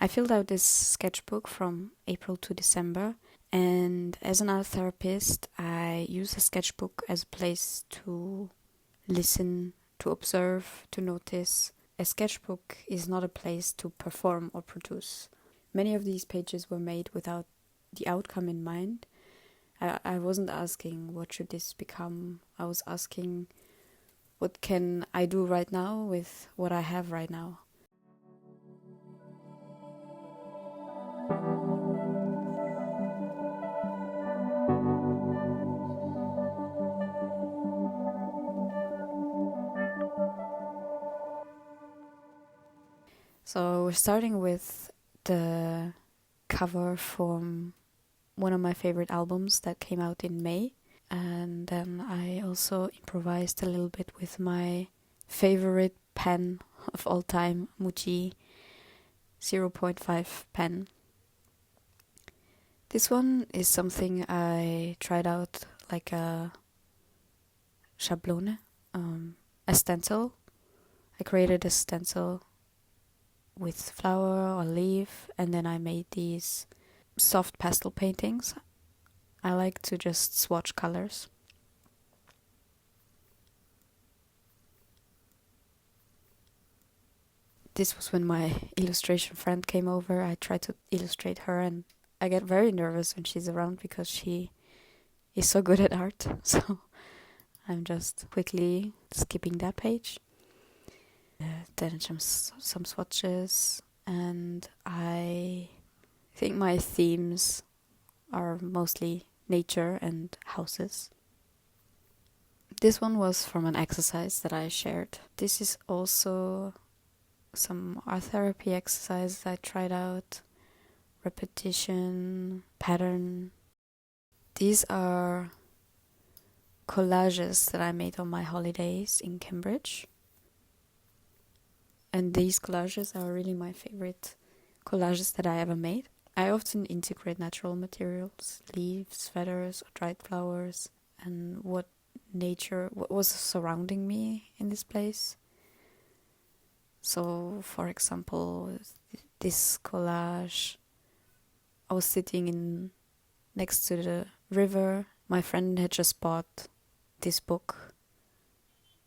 I filled out this sketchbook from April to December, and as an art therapist, I use a sketchbook as a place to listen, to observe, to notice. A sketchbook is not a place to perform or produce. Many of these pages were made without the outcome in mind. I wasn't asking what should this become. I was asking what can I do right now with what I have right now. So we're starting with the cover from one of my favorite albums that came out in May. And then I also improvised a little bit with my favorite pen of all time, Muji 0.5 pen. This one is something I tried out like a schablone, a stencil. I created a stencil with flower or leaf, and then I made these soft pastel paintings. I like to just swatch colors. This was when my illustration friend came over. I tried to illustrate her, and I get very nervous when she's around because she is so good at art. So I'm just quickly skipping that page. Then some swatches, and I think my themes are mostly nature and houses. This one was from an exercise that I shared. This is also some art therapy exercise I tried out. Repetition, pattern. These are collages that I made on my holidays in Cambridge. And these collages are really my favorite collages that I ever made. I often integrate natural materials, leaves, feathers, or dried flowers, and what was surrounding me in this place. So, for example, this collage, I was sitting next to the river. My friend had just bought this book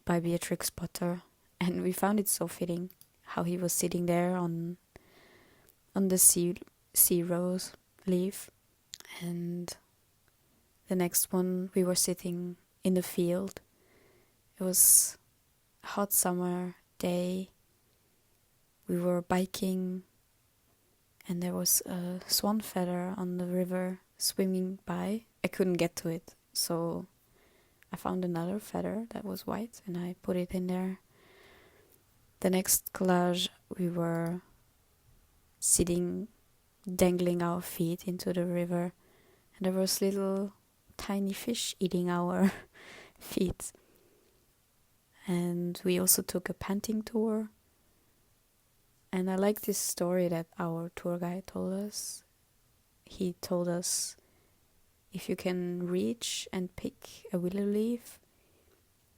by Beatrix Potter, and we found it so fitting how he was sitting there on the sea rose leaf. And the next one, we were sitting in the field. It was a hot summer day. We were biking, and there was a swan feather on the river swimming by. I couldn't get to it, so I found another feather that was white, and I put it in there. The next collage, we were sitting, dangling our feet into the river, and there was little tiny fish eating our feet. And we also took a panting tour. And I like this story that our tour guide told us. He told us, if you can reach and pick a willow leaf,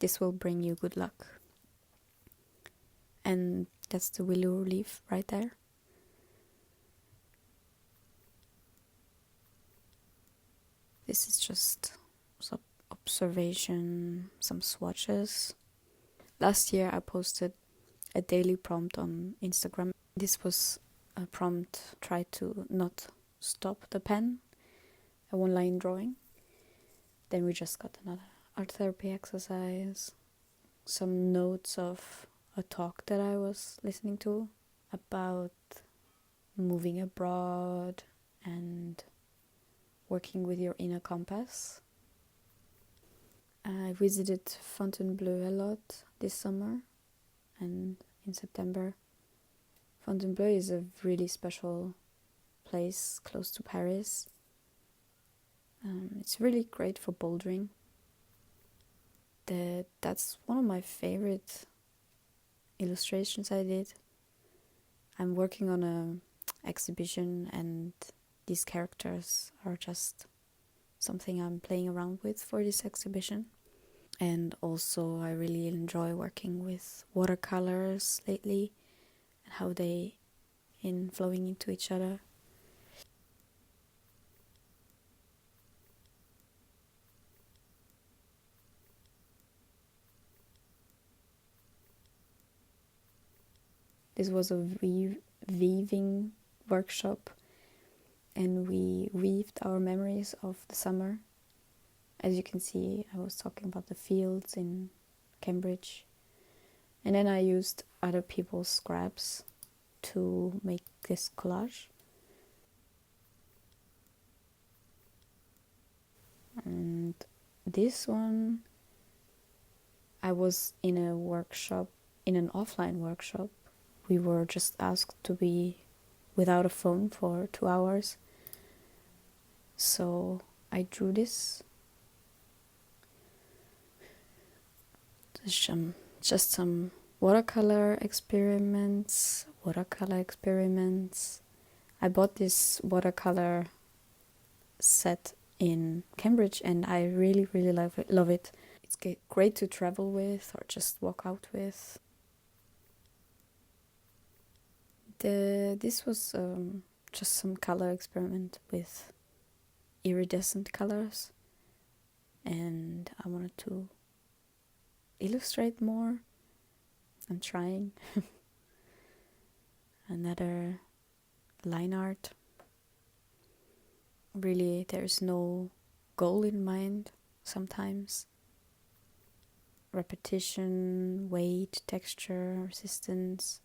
this will bring you good luck. And that's the willow leaf right there. This is just some observation, some swatches. Last year I posted a daily prompt on Instagram. This was a prompt, try to not stop the pen, a one-line drawing. Then we just got another art therapy exercise, some notes of a talk that I was listening to about moving abroad and working with your inner compass. I visited Fontainebleau a lot this summer, and in September. Fontainebleau is a really special place close to Paris. It's really great for bouldering. That's one of my favorite illustrations I did. I'm working on an exhibition, and these characters are just something I'm playing around with for this exhibition. And also I really enjoy working with watercolors lately, and how they in flowing into each other. This was a weaving workshop, and we weaved our memories of the summer. As you can see, I was talking about the fields in Cambridge, and then I used other people's scraps to make this collage. And this one, I was in a workshop, in an offline workshop. We were just asked to be without a phone for 2 hours. So I drew this. Just some watercolor experiments. I bought this watercolor set in Cambridge, and I really, really love it. It's great to travel with or just walk out with. This was just some color experiment with iridescent colors, and I wanted to illustrate more. I'm trying. Another line art. Really, there's no goal in mind sometimes. Repetition, weight, texture, resistance.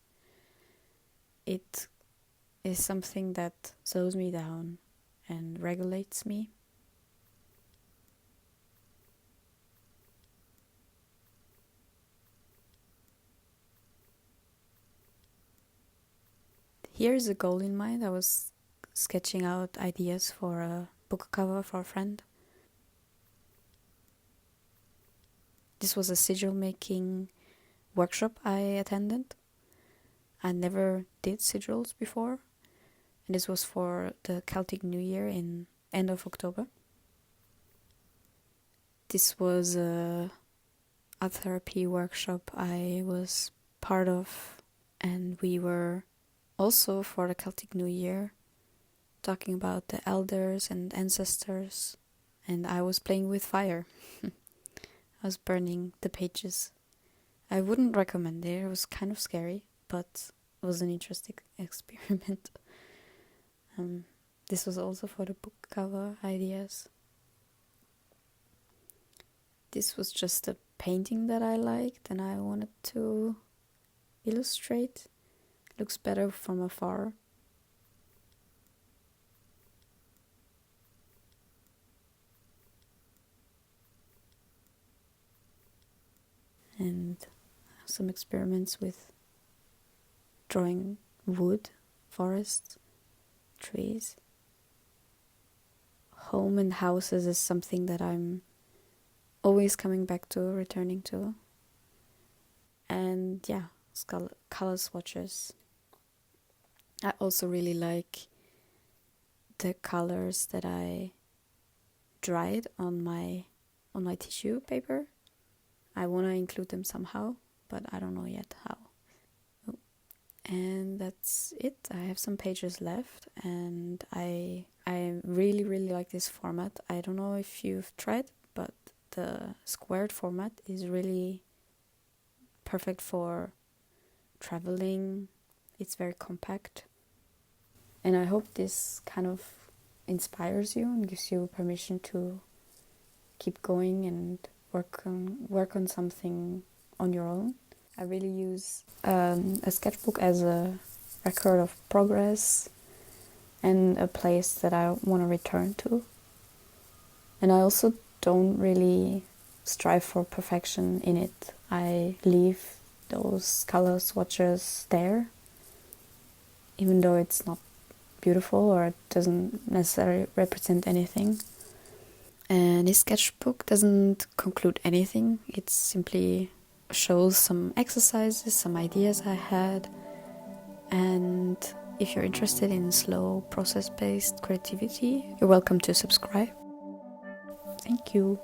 It is something that slows me down and regulates me. Here's a goal in mind. I was sketching out ideas for a book cover for a friend. This was a sigil making workshop I attended. I never did sigils before, and this was for the Celtic New Year in end of October. This was a art therapy workshop I was part of, and we were also for the Celtic New Year talking about the elders and ancestors, and I was playing with fire. I was burning the pages. I wouldn't recommend it. It was kind of scary, but it was an interesting experiment. This was also for the book cover ideas. This was just a painting that I liked and I wanted to illustrate. It looks better from afar. And some experiments with drawing wood, forests, trees. Home and houses is something that I'm always coming back to, returning to. And yeah, color swatches. I also really like the colors that I dried on my tissue paper. I want to include them somehow, but I don't know yet how. And that's it. I have some pages left, and I really, really like this format. I don't know if you've tried, but the squared format is really perfect for traveling. It's very compact. And I hope this kind of inspires you and gives you permission to keep going and work on something on your own. I really use a sketchbook as a record of progress and a place that I want to return to. And I also don't really strive for perfection in it. I leave those color swatches there, even though it's not beautiful or it doesn't necessarily represent anything. And this sketchbook doesn't conclude anything. It simply shows some exercises, some ideas I had. And if you're interested in slow process-based creativity, you're welcome to subscribe. Thank you.